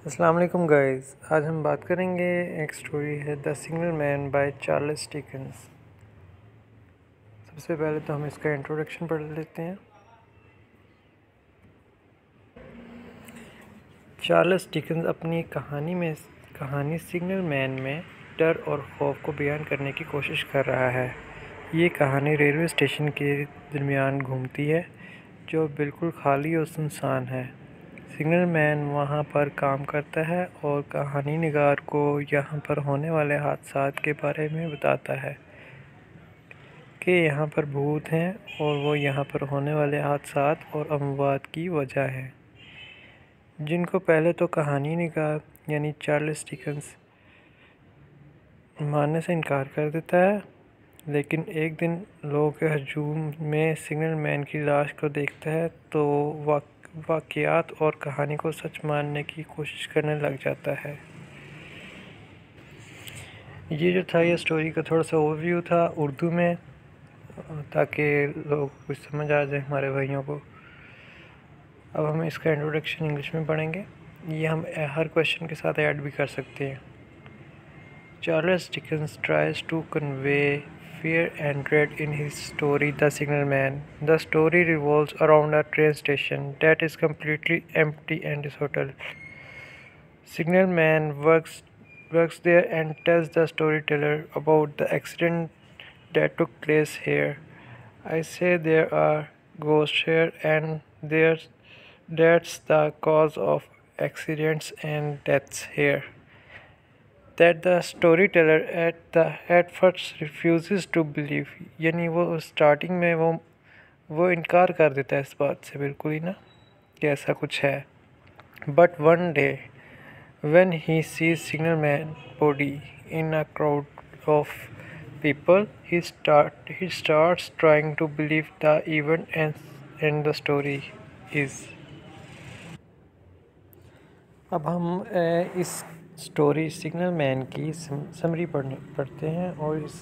अस्सलाम वालेकुम गाइस। आज हम बात करेंगे, एक स्टोरी है the signal man by Charles Dickens. सबसे पहले तो हम इसका इंट्रोडक्शन पढ़ लेते हैं। चार्ल्स डिकेंस अपनी कहानी सिग्नल मैन में डर और खौफ को बयान करने की कोशिश कर रहा है। ये कहानी रेलवे स्टेशन के दरमियान घूमती है जो बिल्कुल खाली और सुनसान है। सिग्नल मैन वहाँ पर काम करता है और कहानी निगार को यहाँ पर होने वाले हादसात के बारे में बताता है कि यहाँ पर भूत हैं और वो यहाँ पर होने वाले हादसात और अमवात की वजह है, जिनको पहले तो कहानी निगार यानी चार्ल्स डिकेंस मानने से इनकार कर देता है। लेकिन एक दिन लोगों के हजूम में सिग्नल मैन की लाश को देखता है तो वाक़यात और कहानी को सच मानने की कोशिश करने लग जाता है। ये जो था, ये स्टोरी का थोड़ा सा ओवरव्यू था उर्दू में, ताकि लोग कुछ समझ आ जाए हमारे भाइयों को। अब हम इसका इंट्रोडक्शन इंग्लिश में पढ़ेंगे। ये हम हर क्वेश्चन के साथ ऐड भी कर सकते हैं। Charles Dickens tries to convey fear and dread in his story The Signal Man. The story revolves around a train station that is completely empty and desolate. Signal Man works there and tells the storyteller about the accident that took place here. I say there are ghosts here and that's the cause of accidents and deaths here. That the storyteller at first refuses to believe, यानी वो starting में वो इनकार कर देता है इस बात से बिल्कुल ही ना कि ऐसा कुछ है। But one day when he sees Signal Man body in a crowd of people, he starts trying to believe the event and the story is। अब हम इस स्टोरी सिग्नल मैन की समरी पढ़ते हैं और इस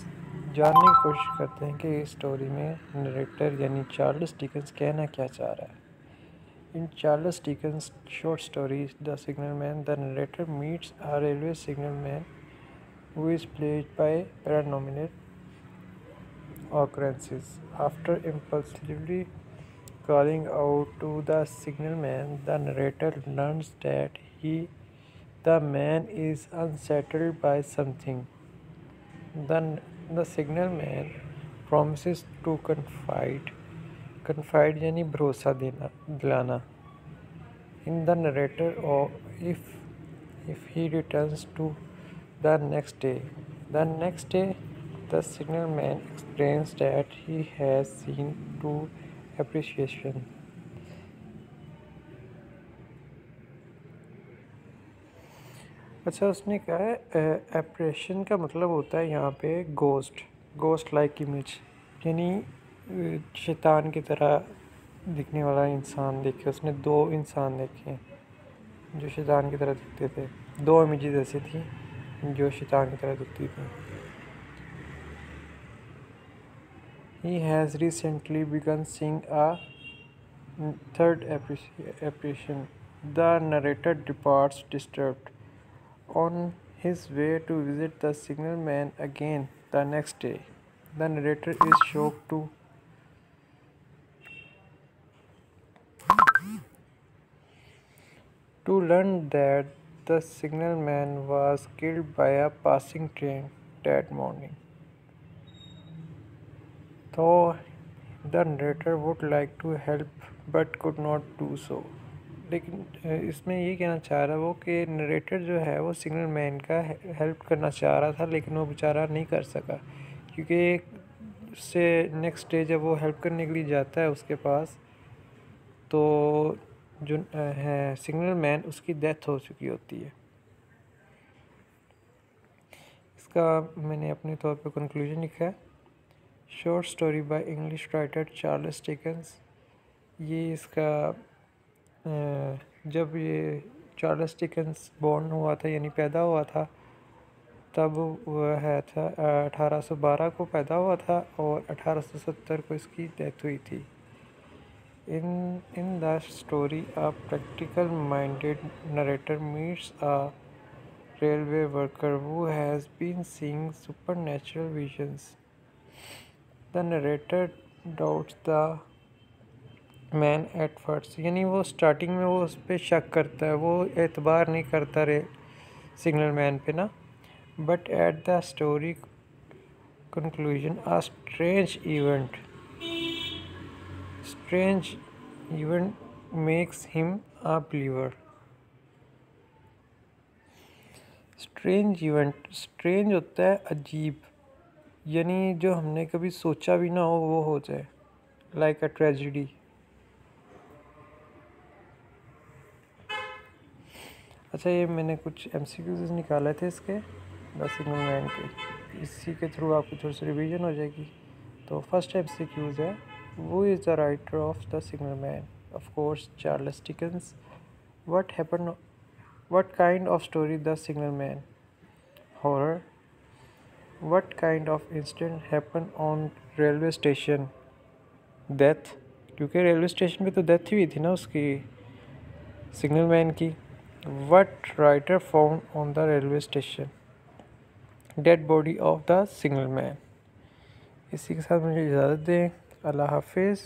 जानने की कोशिश करते हैं कि इस स्टोरी में नरेटर यानी चार्ल्स डिकेंस कहना क्या चाह रहा है। In Charles Dickens short story the signal man, the narrator meets a railway signal man who is played by paranormal occurrences. After impulsively calling out to the signal man, the narrator learns that the man is unsettled by something. Then the signal man promises to confide यानी भरोसा दिलाना in the narrator, or if he returns to the next day. The next day, the signal man explains that he has seen two appreciation. अच्छा, उसने कहा है एप्रेशन का मतलब होता है यहाँ पे गोस्ट लाइक इमेज, यानी शैतान की तरह दिखने वाला इंसान देखे। उसने दो इंसान देखे हैं जो शैतान की तरह दिखते थे, दो इमेजेस ऐसी थी जो शैतान की तरह दिखती थी। He has recently begun seeing a third apparition. The narrator departs disturbed. On his way to visit the signal man again the next day, the narrator is shocked to learn that the signal man was killed by a passing train that morning. Though the narrator would like to help but could not do so. लेकिन इसमें ये कहना चाह रहा वो कि narrator जो है वो सिग्नल मैन का हेल्प करना चाह रहा था, लेकिन वो बेचारा नहीं कर सका, क्योंकि उससे नेक्स्ट डे जब वो हेल्प करने के लिए जाता है उसके पास, तो जो है सिग्नल मैन, उसकी डेथ हो चुकी होती है। इसका मैंने अपने तौर पे कंक्लूजन लिखा है। Short story by English writer Charles Dickens. ये इसका जब ये चार्ल्स डिकेंस बॉर्न हुआ था यानी पैदा हुआ था, तब वह है था 1812 को पैदा हुआ था और 1870 को इसकी डेथ हुई थी। In the story, a practical-minded narrator meets a railway worker who has been seeing supernatural visions. The narrator doubts the man at first, यानी वो स्टार्टिंग में वो उस पर शक करता है, वो एतबार नहीं करता रे सिग्नल मैन पे ना. But at the story conclusion a strange event makes him a believer. Strange event, strange होता है अजीब, यानी जो हमने कभी सोचा भी ना हो वो हो जाए, लाइक अ ट्रेजिडी. अच्छा, ये मैंने कुछ MCQs निकाले थे इसके द सिग्नल मैन के, इसी के थ्रू आपकी थोड़ी सी रिवीजन हो जाएगी. तो फर्स्ट MCQs है, वो is the writer of the signal man. Of course Charles Dickens. What kind of story the signal man? Horror. What kind of incident happen on railway station? Death, क्योंकि railway station पे तो death हुई थी ना उसकी, signal man की. What writer found on the railway station? Dead body of the signal man. इसी के साथ मुझे इजाज़त दें. अल्लाह हाफिज़.